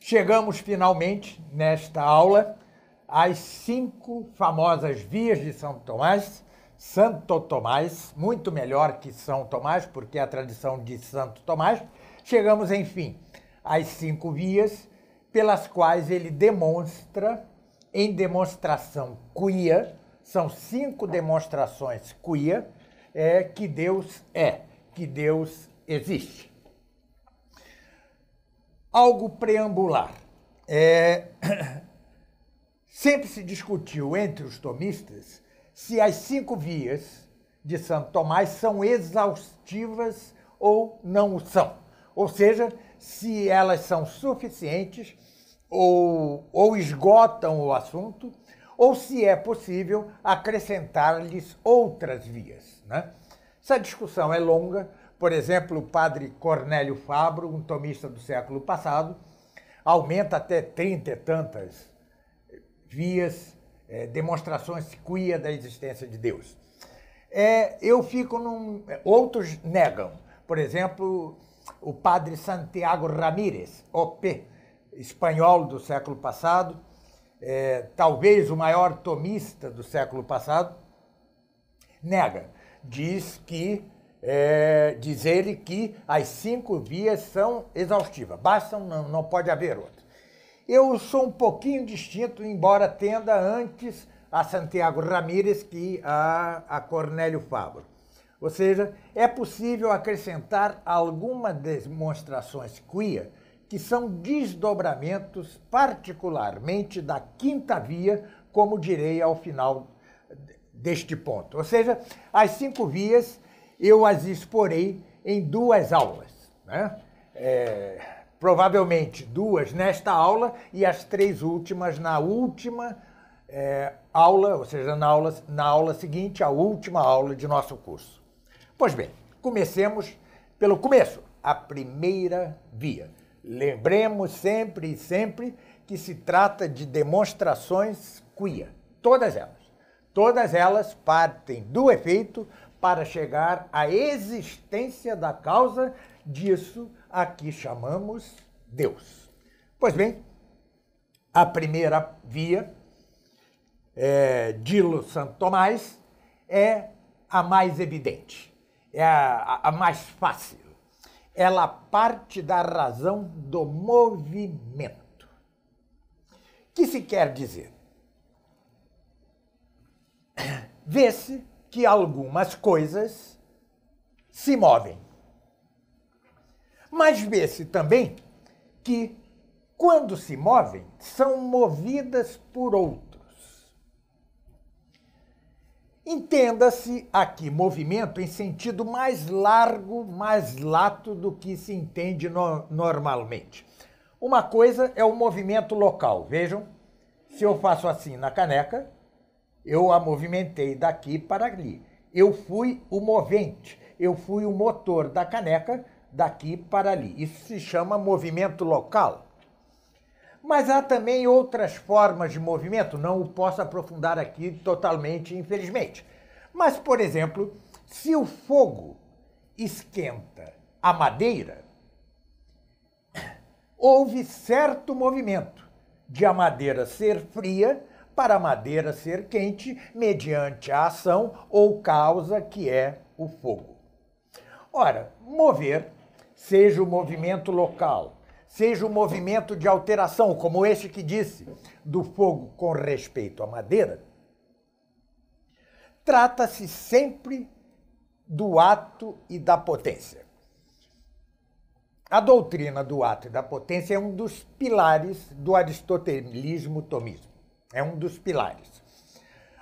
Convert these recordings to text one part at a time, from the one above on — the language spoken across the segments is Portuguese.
Chegamos finalmente, nesta aula, às 5 famosas vias de São Tomás. Santo Tomás, muito melhor que São Tomás, porque é a tradição de Santo Tomás. Chegamos, enfim, às 5 vias pelas quais ele demonstra, em demonstração quia, são 5 demonstrações quia, que Deus é, que Deus existe. Algo preambular. Sempre se discutiu entre os tomistas se as 5 vias de Santo Tomás são exaustivas ou não o são. Ou seja, se elas são suficientes ou esgotam o assunto, ou se é possível acrescentar-lhes outras vias, né? Essa discussão é longa. Por exemplo, o padre Cornélio Fabro, um tomista do século passado, aumenta até 30 e tantas vias, demonstrações quia da existência de Deus. Eu fico outros negam. Por exemplo, o padre Santiago Ramírez, OP, espanhol do século passado, talvez o maior tomista do século passado, nega. Diz ele que as 5 vias são exaustivas, bastam, não pode haver outra. Eu sou um pouquinho distinto, embora tenda antes a Santiago Ramírez que a Cornélio Fabro. Ou seja, é possível acrescentar algumas demonstrações quia que são desdobramentos particularmente da 5ª via, como direi ao final deste ponto. Ou seja, as 5 vias eu as exporei em 2 aulas, né? Provavelmente 2 nesta aula e as 3 últimas na última aula, ou seja, na aula seguinte, a última aula de nosso curso. Pois bem, comecemos pelo começo, a primeira via. Lembremos sempre e sempre que se trata de demonstrações quia, todas elas. Todas elas partem do efeito para chegar à existência da causa disso a que chamamos Deus. Pois bem, a primeira via, Dilo Santo Tomás, é a mais evidente, é a mais fácil. Ela parte da razão do movimento. O que se quer dizer? Vê-se que algumas coisas se movem. Mas vê-se também que, quando se movem, são movidas por outros. Entenda-se aqui movimento em sentido mais largo, mais lato do que se entende normalmente. Uma coisa é o movimento local. Vejam, se eu faço assim na caneca, eu a movimentei daqui para ali. Eu fui o movente, eu fui o motor da caneca daqui para ali. Isso se chama movimento local. Mas há também outras formas de movimento, não o posso aprofundar aqui totalmente, infelizmente. Mas, por exemplo, se o fogo esquenta a madeira, houve certo movimento de a madeira ser fria para a madeira ser quente, mediante a ação ou causa que é o fogo. Ora, mover, seja o movimento local, seja o movimento de alteração, como este que disse, do fogo com respeito à madeira, trata-se sempre do ato e da potência. A doutrina do ato e da potência é um dos pilares do aristotelismo tomismo. É um dos pilares.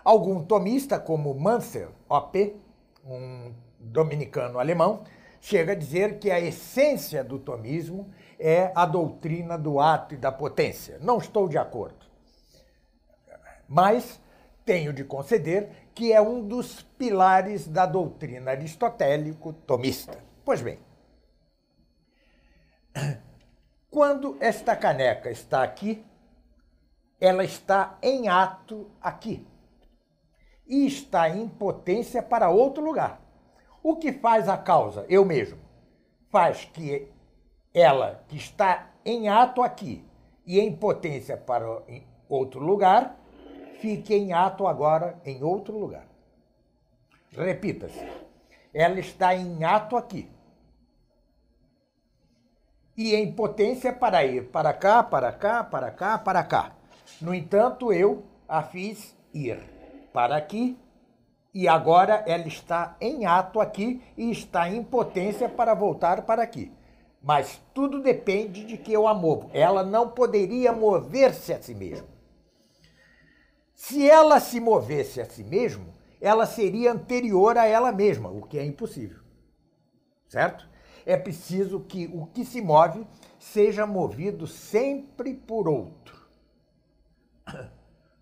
Algum tomista, como Mansell, OP, um dominicano alemão, chega a dizer que a essência do tomismo é a doutrina do ato e da potência. Não estou de acordo. Mas tenho de conceder que é um dos pilares da doutrina aristotélico-tomista. Pois bem, quando esta caneca está aqui, ela está em ato aqui e está em potência para outro lugar. O que faz a causa? Eu mesmo. Faz que ela, que está em ato aqui e em potência para outro lugar, fique em ato agora em outro lugar. Repita-se. Ela está em ato aqui. E em potência para ir para cá, para cá, para cá, para cá. No entanto, eu a fiz ir para aqui e agora ela está em ato aqui e está em potência para voltar para aqui. Mas tudo depende de que eu a movo. Ela não poderia mover-se a si mesma. Se ela se movesse a si mesma, ela seria anterior a ela mesma, o que é impossível. Certo? É preciso que o que se move seja movido sempre por outro.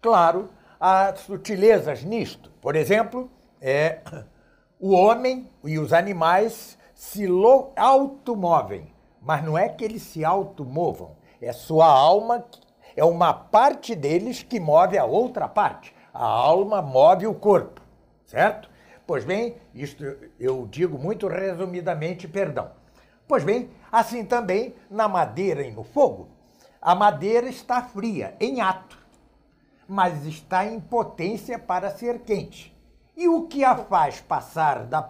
Claro, há sutilezas nisto. Por exemplo, o homem e os animais se automovem, mas não é que eles se automovam, é sua alma, é uma parte deles que move a outra parte. A alma move o corpo, certo? Pois bem, isto eu digo muito resumidamente, perdão. Pois bem, assim também na madeira e no fogo. A madeira está fria, em ato, mas está em potência para ser quente. E o que a faz passar da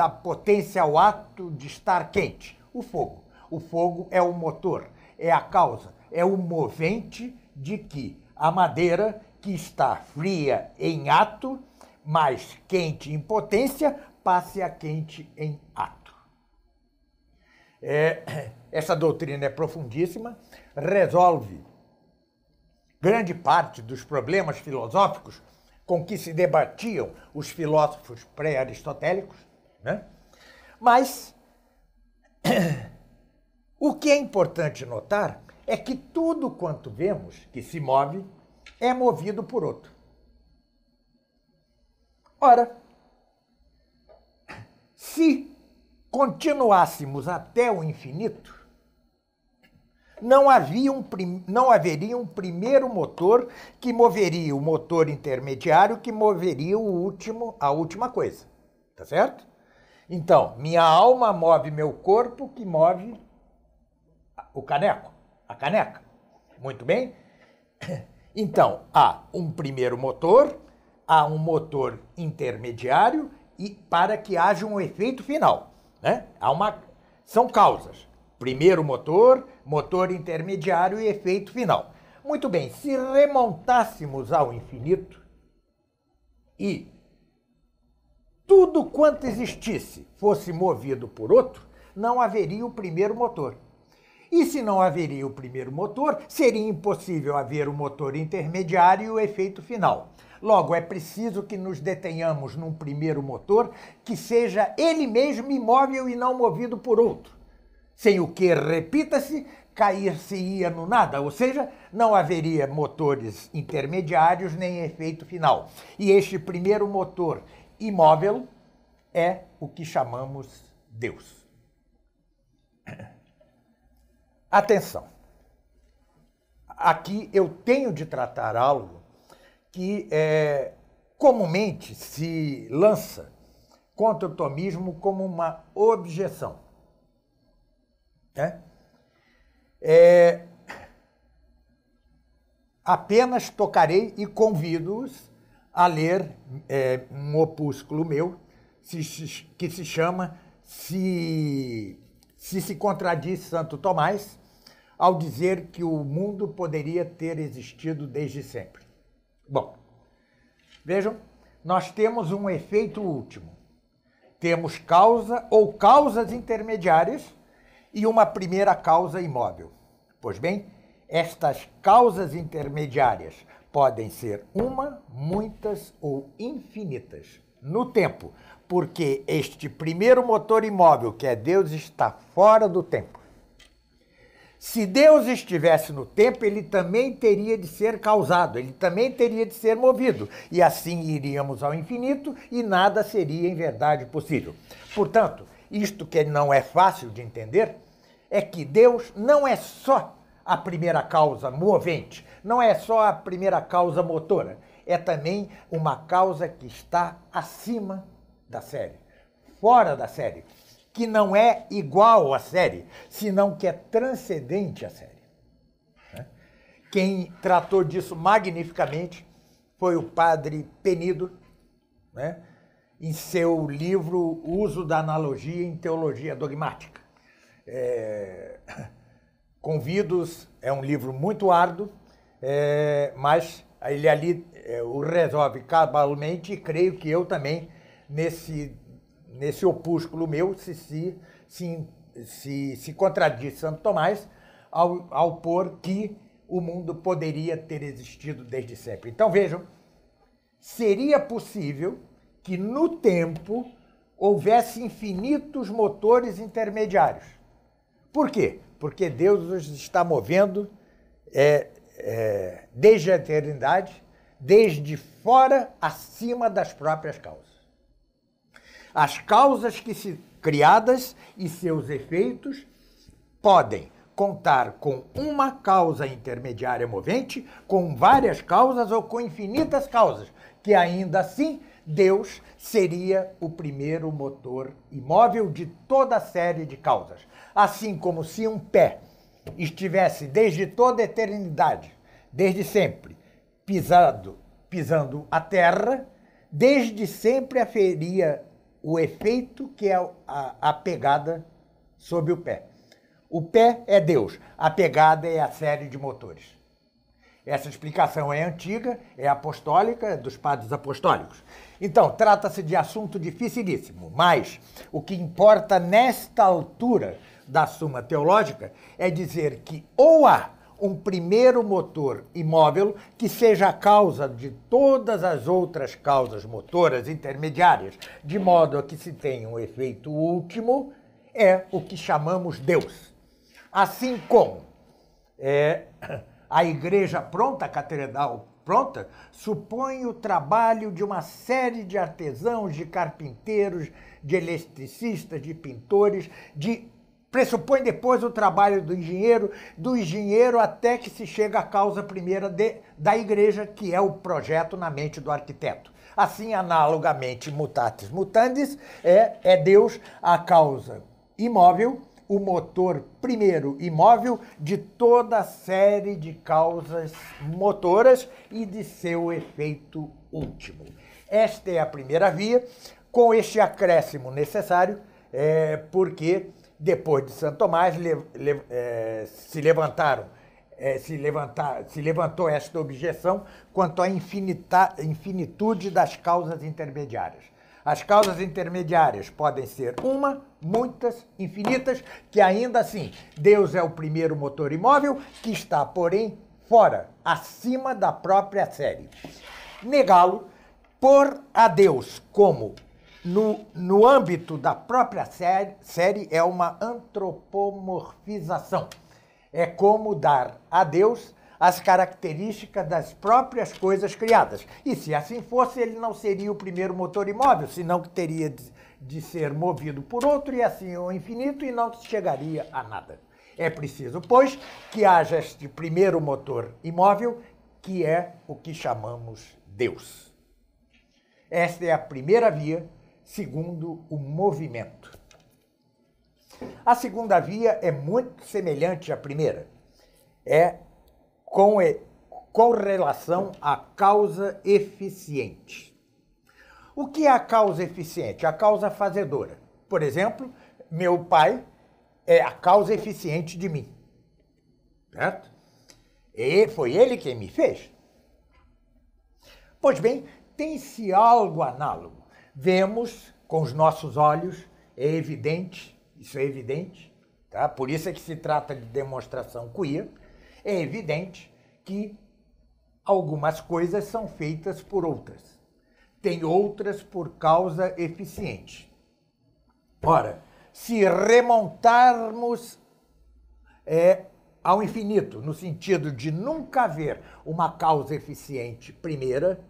potência ao ato de estar quente? O fogo. O fogo é o motor, é a causa, é o movente de que a madeira, que está fria em ato, mas quente em potência, passe a quente em ato. Essa doutrina é profundíssima, resolve grande parte dos problemas filosóficos com que se debatiam os filósofos pré-aristotélicos, né? Mas o que é importante notar é que tudo quanto vemos que se move é movido por outro. Ora, se continuássemos até o infinito, não haveria um primeiro motor que moveria o motor intermediário, que moveria a última coisa. Tá certo? Então, minha alma move meu corpo, que move o caneco, a caneca. Muito bem? Então, há um primeiro motor, há um motor intermediário e para que haja um efeito final, né? São causas. Primeiro motor, motor intermediário e efeito final. Muito bem, se remontássemos ao infinito e tudo quanto existisse fosse movido por outro, não haveria o primeiro motor. E se não haveria o primeiro motor, seria impossível haver o motor intermediário e o efeito final. Logo, é preciso que nos detenhamos num primeiro motor que seja ele mesmo imóvel e não movido por outro. Sem o que, repita-se, cair-se-ia no nada, ou seja, não haveria motores intermediários nem efeito final. E este primeiro motor imóvel é o que chamamos Deus. Atenção! Aqui eu tenho de tratar algo que comumente se lança contra o tomismo como uma objeção. Apenas tocarei e convido-os a ler um opúsculo meu que se chama Se contradiz Santo Tomás ao dizer que o mundo poderia ter existido desde sempre. Bom, vejam, nós temos um efeito último. Temos causa ou causas intermediárias e uma primeira causa imóvel. Pois bem, estas causas intermediárias podem ser uma, muitas ou infinitas no tempo, porque este primeiro motor imóvel, que é Deus, está fora do tempo. Se Deus estivesse no tempo, ele também teria de ser causado, ele também teria de ser movido, e assim iríamos ao infinito e nada seria em verdade possível. Portanto, isto que não é fácil de entender é que Deus não é só a primeira causa movente, não é só a primeira causa motora, é também uma causa que está acima da série, fora da série, que não é igual à série, senão que é transcendente à série. Quem tratou disso magnificamente foi o padre Penido, né, em seu livro Uso da Analogia em Teologia Dogmática. Convido-os, é um livro muito árduo, mas ele ali o resolve cabalmente, e creio que eu também, nesse opúsculo meu, se contradiz Santo Tomás ao pôr que o mundo poderia ter existido desde sempre. Então vejam, seria possível que no tempo houvesse infinitos motores intermediários. Por quê? Porque Deus os está movendo desde a eternidade, desde fora, acima das próprias causas. As causas que se criadas e seus efeitos podem contar com uma causa intermediária movente, com várias causas ou com infinitas causas, que ainda assim Deus seria o primeiro motor imóvel de toda a série de causas. Assim como se um pé estivesse desde toda a eternidade, desde sempre, pisando a terra, desde sempre haveria o efeito que é a pegada sobre o pé. O pé é Deus, a pegada é a série de motores. Essa explicação é antiga, é apostólica, é dos padres apostólicos. Então, trata-se de assunto dificilíssimo, mas o que importa nesta altura da Suma Teológica é dizer que ou há um primeiro motor imóvel que seja a causa de todas as outras causas motoras intermediárias, de modo a que se tenha um efeito último, é o que chamamos Deus. Assim como a igreja pronta, a catedral pronta, supõe o trabalho de uma série de artesãos, de carpinteiros, de eletricistas, de pintores, pressupõe depois o trabalho do engenheiro até que se chega à causa primeira da igreja, que é o projeto na mente do arquiteto. Assim, analogamente, mutatis mutandis, é Deus a causa imóvel, o motor primeiro imóvel de toda a série de causas motoras e de seu efeito último. Esta é a primeira via, com este acréscimo necessário, porque depois de Santo Tomás se levantou esta objeção quanto à infinitude das causas intermediárias. As causas intermediárias podem ser uma, muitas, infinitas, que ainda assim Deus é o primeiro motor imóvel que está, porém, fora, acima da própria série. Negá-lo, pôr a Deus como no âmbito da própria série é uma antropomorfização. É como dar a Deus as características das próprias coisas criadas. E se assim fosse, ele não seria o primeiro motor imóvel, senão que teria de ser movido por outro e assim ao infinito e não chegaria a nada. É preciso, pois, que haja este primeiro motor imóvel, que é o que chamamos Deus. Esta é a primeira via, segundo o movimento. A segunda via é muito semelhante à primeira. Com relação à causa eficiente. O que é a causa eficiente? A causa fazedora. Por exemplo, meu pai é a causa eficiente de mim. Certo? E foi ele quem me fez. Pois bem, tem-se algo análogo. Vemos com os nossos olhos, é evidente, isso é evidente, tá? Por isso é que se trata de demonstração queer. É evidente que algumas coisas são feitas por outras. Tem outras por causa eficiente. Ora, se remontarmos ao infinito, no sentido de nunca haver uma causa eficiente primeira,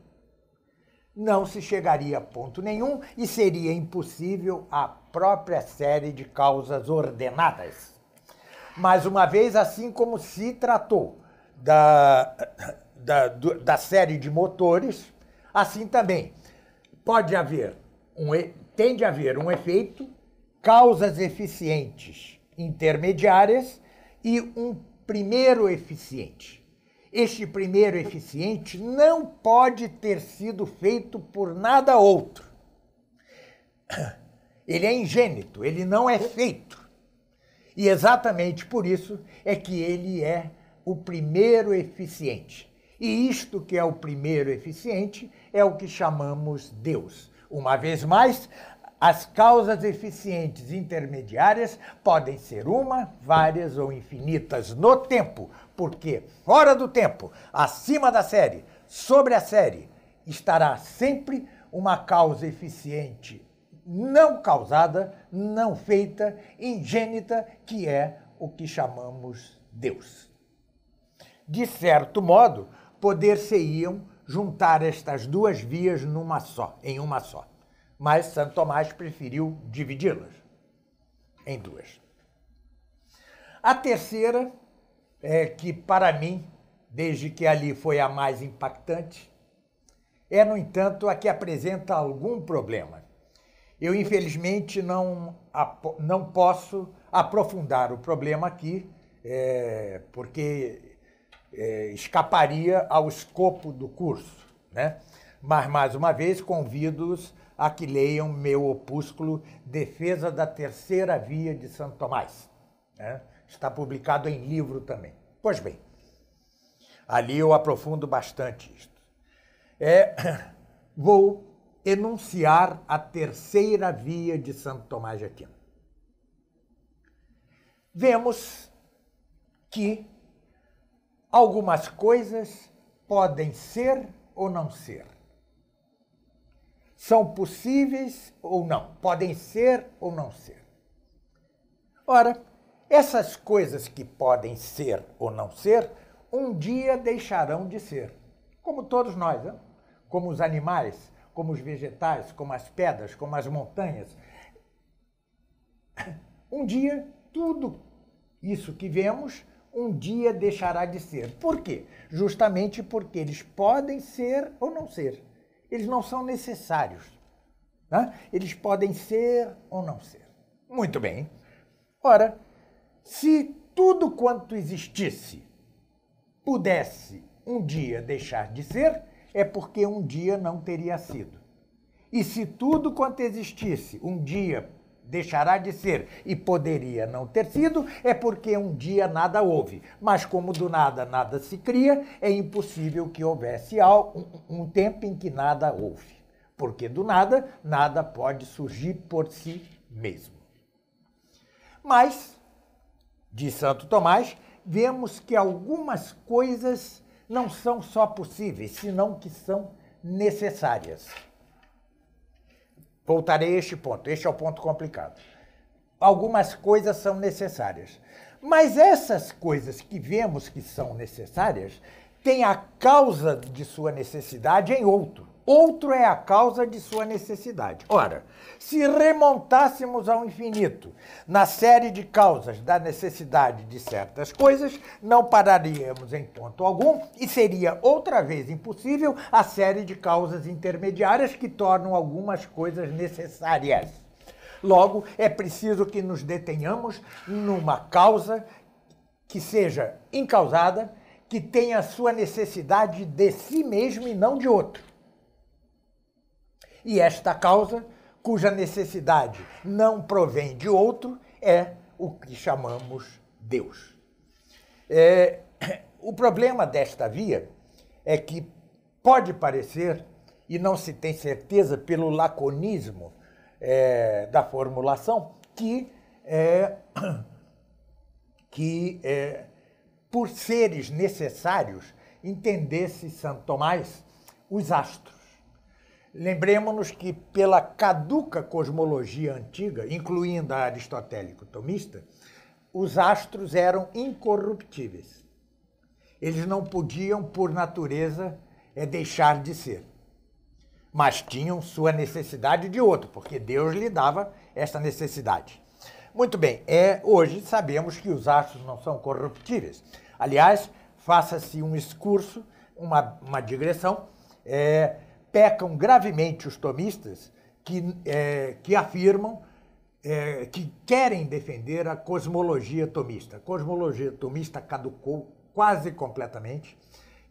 não se chegaria a ponto nenhum e seria impossível a própria série de causas ordenadas. Mais uma vez, assim como se tratou da série de motores, assim também tende a haver um efeito, causas eficientes intermediárias e um primeiro eficiente. Este primeiro eficiente não pode ter sido feito por nada outro. Ele é ingênito, ele não é feito. E exatamente por isso é que ele é o primeiro eficiente. E isto que é o primeiro eficiente é o que chamamos Deus. Uma vez mais, as causas eficientes intermediárias podem ser uma, várias ou infinitas no tempo, porque fora do tempo, acima da série, sobre a série, estará sempre uma causa eficiente não causada, não feita, ingênita, que é o que chamamos Deus. De certo modo, poder-se-iam juntar estas duas vias em uma só. Mas Santo Tomás preferiu dividi-las em duas. A terceira, que para mim, desde que ali foi a mais impactante, é, no entanto, a que apresenta algum problema. Eu, infelizmente, não posso aprofundar o problema aqui, porque escaparia ao escopo do curso, né? Mas, mais uma vez, convido-os a que leiam meu opúsculo Defesa da Terceira Via de Santo Tomás, né? Está publicado em livro também. Pois bem, ali eu aprofundo bastante isto. Vou enunciar a terceira via de Santo Tomás de Aquino. Vemos que algumas coisas podem ser ou não ser. São possíveis ou não. Podem ser ou não ser. Ora, essas coisas que podem ser ou não ser, um dia deixarão de ser. Como todos nós, né? Como os animais, como os vegetais, como as pedras, como as montanhas. Um dia, tudo isso que vemos, um dia deixará de ser. Por quê? Justamente porque eles podem ser ou não ser. Eles não são necessários, né? Eles podem ser ou não ser. Muito bem. Ora, se tudo quanto existisse pudesse um dia deixar de ser, é porque um dia não teria sido. E se tudo quanto existisse um dia deixará de ser e poderia não ter sido, é porque um dia nada houve. Mas como do nada nada se cria, é impossível que houvesse um tempo em que nada houve. Porque do nada, nada pode surgir por si mesmo. Mas, de Santo Tomás, vemos que algumas coisas não são só possíveis, senão que são necessárias. Voltarei a este ponto, este é o ponto complicado. Algumas coisas são necessárias. Mas essas coisas que vemos que são necessárias têm a causa de sua necessidade em outro. Outro é a causa de sua necessidade. Ora, se remontássemos ao infinito na série de causas da necessidade de certas coisas, não pararíamos em ponto algum e seria outra vez impossível a série de causas intermediárias que tornam algumas coisas necessárias. Logo, é preciso que nos detenhamos numa causa que seja incausada, que tenha sua necessidade de si mesmo e não de outro. E esta causa, cuja necessidade não provém de outro, é o que chamamos Deus. O problema desta via é que pode parecer, e não se tem certeza pelo laconismo da formulação, que por seres necessários, entendesse Santo Tomás os astros. Lembremos-nos que, pela caduca cosmologia antiga, incluindo a aristotélico-tomista, os astros eram incorruptíveis. Eles não podiam, por natureza, deixar de ser. Mas tinham sua necessidade de outro, porque Deus lhe dava essa necessidade. Muito bem, hoje sabemos que os astros não são corruptíveis. Aliás, faça-se um excurso, uma digressão, pecam gravemente os tomistas que afirmam, que querem defender a cosmologia tomista. A cosmologia tomista caducou quase completamente.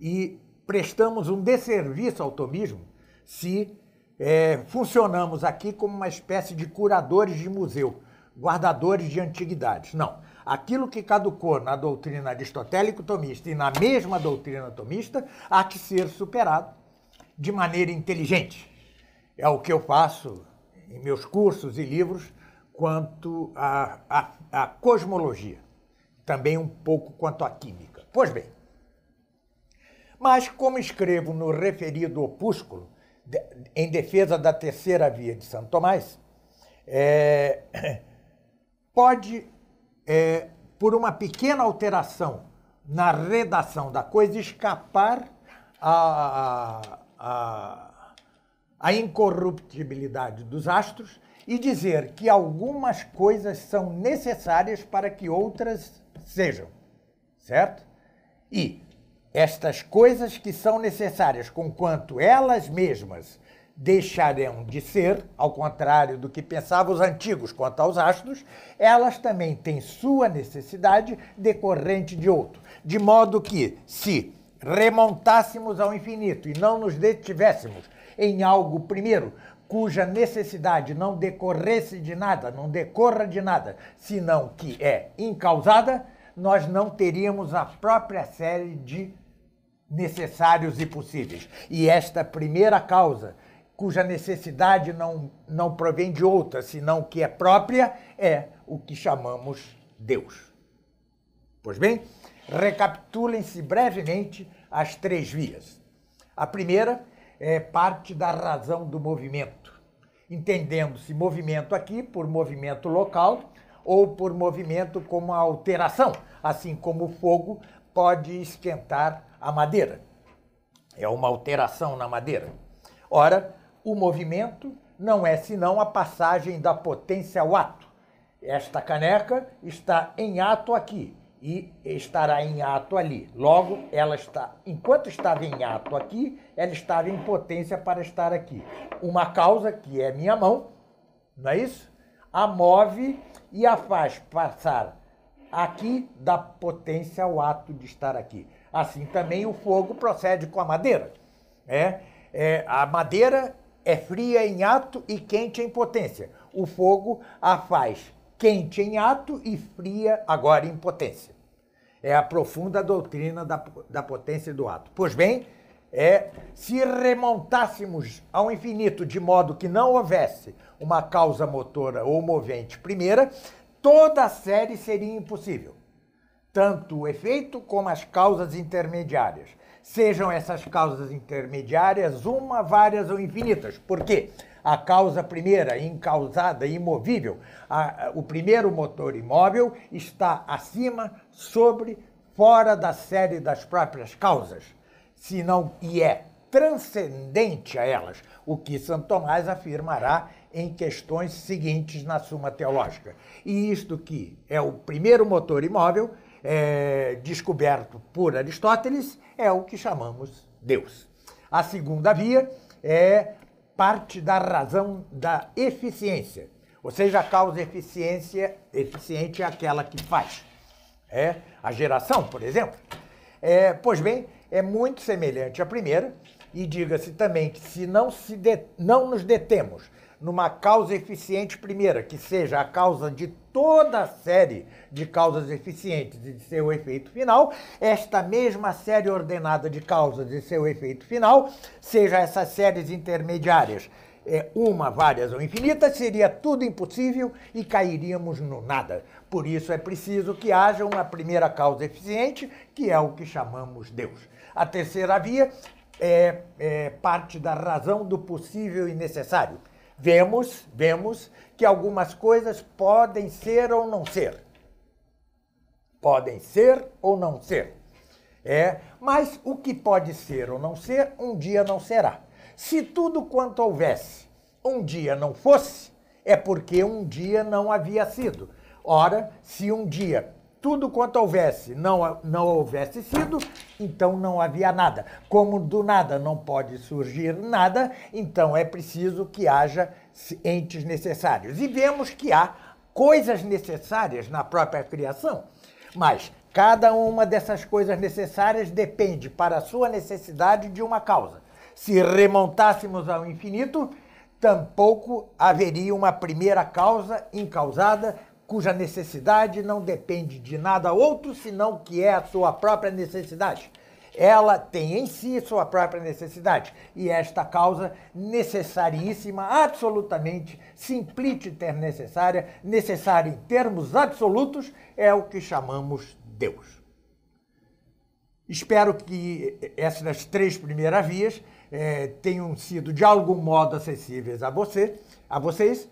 e prestamos um desserviço ao tomismo se funcionamos aqui como uma espécie de curadores de museu, guardadores de antiguidades. Não. Aquilo que caducou na doutrina aristotélico-tomista e na mesma doutrina tomista há que ser superado de maneira inteligente. É o que eu faço em meus cursos e livros quanto à cosmologia, também um pouco quanto à química. Pois bem, mas como escrevo no referido opúsculo, em defesa da terceira via de Santo Tomás, pode, por uma pequena alteração na redação da coisa, escapar a incorruptibilidade dos astros e dizer que algumas coisas são necessárias para que outras sejam, certo? E estas coisas que são necessárias, conquanto elas mesmas deixarão de ser, ao contrário do que pensavam os antigos quanto aos astros, elas também têm sua necessidade decorrente de outro. De modo que, se remontássemos ao infinito e não nos detivéssemos em algo primeiro, cuja necessidade não decorresse de nada, não decorra de nada, senão que é incausada, nós não teríamos a própria série de necessários e possíveis. E esta primeira causa, cuja necessidade não provém de outra, senão que é própria, é o que chamamos Deus. Pois bem, recapitulem-se brevemente as três vias. A primeira é parte da razão do movimento, entendendo-se movimento aqui por movimento local ou por movimento como a alteração, assim como o fogo pode esquentar a madeira. É uma alteração na madeira. Ora, o movimento não é senão a passagem da potência ao ato. Esta caneca está em ato aqui e estará em ato ali. Logo, ela está, enquanto estava em ato aqui, ela estava em potência para estar aqui. Uma causa, que é minha mão, não é isso? A move e a faz passar aqui da potência ao ato de estar aqui. Assim também o fogo procede com a madeira. A madeira é fria em ato e quente em potência. O fogo a faz quente em ato e fria agora em potência. É a profunda doutrina da potência do ato. Pois bem, se remontássemos ao infinito de modo que não houvesse uma causa motora ou movente primeira, toda a série seria impossível. Tanto o efeito como as causas intermediárias. Sejam essas causas intermediárias uma, várias ou infinitas. Por quê? A causa primeira, incausada e imovível, o primeiro motor imóvel está acima, sobre, fora da série das próprias causas, senão, e é transcendente a elas, o que Santo Tomás afirmará em questões seguintes na Suma Teológica. E isto que é o primeiro motor imóvel, descoberto por Aristóteles, é o que chamamos Deus. A segunda via é parte da razão da eficiência, ou seja, a causa eficiente é aquela que faz. A geração, por exemplo. Pois bem, é muito semelhante à primeira, e diga-se também que se não nos detemos numa causa eficiente primeira, que seja a causa de toda a série de causas eficientes e de seu efeito final, esta mesma série ordenada de causas e seu efeito final, seja essas séries intermediárias, uma, várias ou infinitas, seria tudo impossível e cairíamos no nada. Por isso é preciso que haja uma primeira causa eficiente, que é o que chamamos Deus. A terceira via é parte da razão do possível e necessário. Vemos que algumas coisas podem ser ou não ser. Podem ser ou não ser. Mas o que pode ser ou não ser, um dia não será. Se tudo quanto houvesse um dia não fosse, é porque um dia não havia sido. Ora, se um dia tudo quanto houvesse não houvesse sido, então não havia nada. Como do nada não pode surgir nada, então é preciso que haja entes necessários. E vemos que há coisas necessárias na própria criação, mas Cada uma dessas coisas necessárias depende para a sua necessidade de uma causa. Se remontássemos ao infinito, tampouco haveria uma primeira causa incausada, cuja necessidade não depende de nada outro senão que é a sua própria necessidade. Ela tem em si sua própria necessidade, e esta causa necessaríssima, absolutamente simplícita necessária, necessária em termos absolutos, é o que chamamos Deus. Espero que essas 3 primeiras vias tenham sido de algum modo acessíveis a vocês.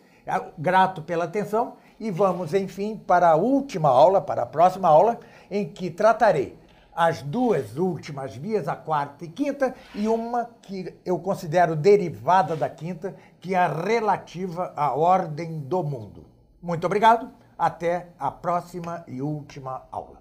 Grato pela atenção e vamos, enfim, para a última aula, para a próxima aula, em que tratarei as 2 últimas vias, a 4ª e 5ª, e uma que eu considero derivada da 5ª, que é a relativa à ordem do mundo. Muito obrigado, até a próxima e última aula.